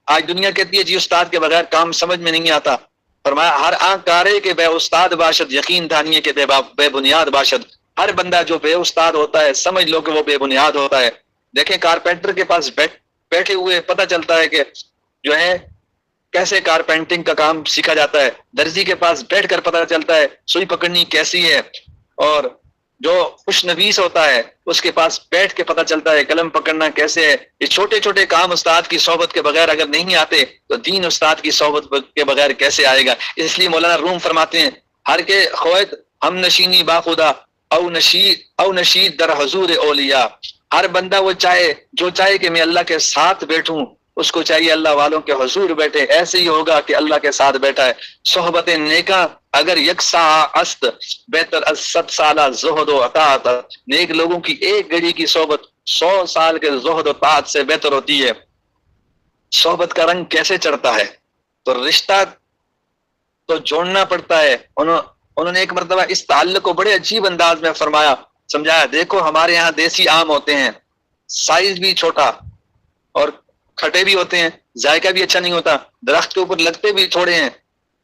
آج دنیا کہتی ہے جی استاد کے بغیر کام سمجھ میں نہیں آتا. فرمایا ہر آنکھ کارے کہ بے استاد باشد، یقین دھانیے کہ بے بنیاد باشد. ہر بندہ جو بے استاد ہوتا ہے سمجھ لو کہ وہ بے بنیاد ہوتا ہے. دیکھیں کارپینٹر کے پاس بیٹھے ہوئے پتہ چلتا ہے کہ جو ہے کیسے کارپینٹنگ کا کام سیکھا جاتا ہے. درزی کے پاس بیٹھ کر پتہ چلتا ہے سوئی پکڑنی کیسی ہے. اور جو خوش نویس ہوتا ہے اس کے پاس بیٹھ کے پتہ چلتا ہے قلم پکڑنا کیسے ہے. یہ چھوٹے چھوٹے کام استاد کی صحبت کے بغیر اگر نہیں آتے تو دین استاد کی صحبت کے بغیر کیسے آئے گا. اس لیے مولانا روم فرماتے ہیں ہر کے خویت ہم نشینی باخدا او نشید در حضور اولیاء. ہر بندہ وہ جو چاہے کہ میں اللہ کے ساتھ بیٹھوں، اس کو چاہیے اللہ والوں کے حضور بیٹھے. ایسے ہی ہوگا کہ اللہ کے ساتھ بیٹھا ہے. صحبت نیکاں اگر یکساں است بہتر از 100 سالہ زہد و اطاعت. نیک لوگوں کی ایک گھڑی کی صحبت 100 سال کے زہد و طاعت سے بہتر ہوتی ہے. صحبت کا رنگ کیسے چڑھتا ہے؟ تو رشتہ تو جوڑنا پڑتا ہے. انہوں نے ایک مرتبہ اس تعلق کو بڑے عجیب انداز میں سمجھایا. دیکھو ہمارے یہاں دیسی آم ہوتے ہیں، سائز بھی چھوٹا اور کھٹے بھی ہوتے ہیں، ذائقہ بھی اچھا نہیں ہوتا، درخت کے اوپر لگتے بھی تھوڑے ہیں.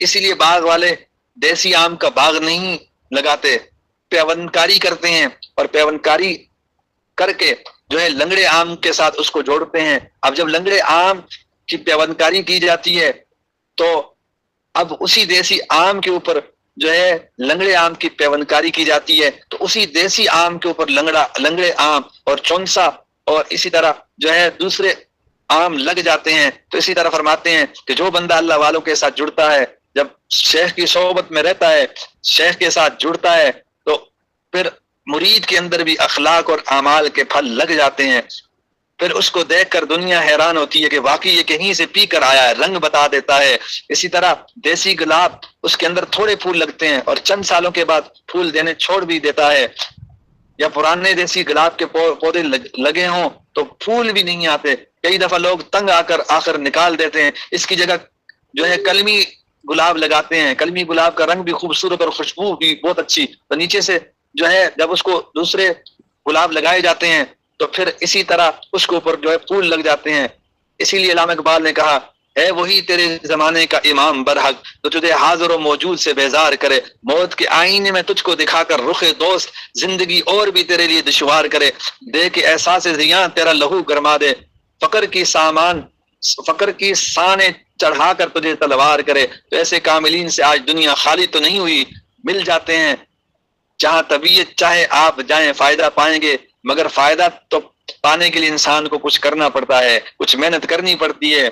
اسی لیے باغ والے دیسی آم کا باغ نہیں لگاتے، پیوندکاری کرتے ہیں. اور پیوندکاری کر کے جو ہے لنگڑے آم کے ساتھ اس کو جوڑتے ہیں. اب جب لنگڑے آم کی پیوندکاری کی جاتی ہے تو اب اسی دیسی آم کے اوپر جو ہے لنگڑے آم کی پیوندکاری کی جاتی ہے تو اسی دیسی آم کے اوپر لنگڑے آم اور چونسا اور اسی طرح جو ہے دوسرے آم لگ جاتے ہیں. تو اسی طرح فرماتے ہیں کہ جو بندہ اللہ والوں کے ساتھ جڑتا ہے، جب شیخ کی صحبت میں رہتا ہے، شیخ کے ساتھ جڑتا ہے، تو پھر مرید کے اندر بھی اخلاق اور اعمال کے پھل لگ جاتے ہیں. پھر اس کو دیکھ کر دنیا حیران ہوتی ہے کہ واقعی یہ کہیں سے پی کر آیا ہے، رنگ بتا دیتا ہے. اسی طرح دیسی گلاب اس کے اندر تھوڑے پھول لگتے ہیں اور چند سالوں کے بعد پھول دینے چھوڑ بھی دیتا ہے. یا پرانے دیسی گلاب کے پودے لگے ہوں تو پھول بھی نہیں آتے. کئی دفعہ لوگ تنگ آ کر آخر نکال دیتے ہیں. اس کی جگہ جو ہے کلمی گلاب لگاتے ہیں. کلمی گلاب کا رنگ بھی خوبصورت اور خوشبو بھی بہت اچھی. تو نیچے سے جو ہے جب اس کو دوسرے گلاب لگائے جاتے ہیں تو پھر اسی طرح اس کے اوپر جو ہے پھول لگ جاتے ہیں. اسی لیے علامہ اقبال نے کہا ہے وہی تیرے زمانے کا امام برحق تو تجھے حاضر و موجود سے بیزار کرے. موت کے آئینے میں تجھ کو دکھا کر رخ دوست زندگی اور بھی تیرے لیے دشوار کرے. دے کے احساس زیاں تیرا لہو گرما دے. فقر کی سانے چڑھا کر تجھے تلوار کرے. تو ایسے کاملین سے آج دنیا خالی تو نہیں ہوئی، مل جاتے ہیں. جہاں طبیعت چاہے آپ جائیں فائدہ پائیں گے، مگر فائدہ تو پانے کے لیے انسان کو کچھ کرنا پڑتا ہے، کچھ محنت کرنی پڑتی ہے.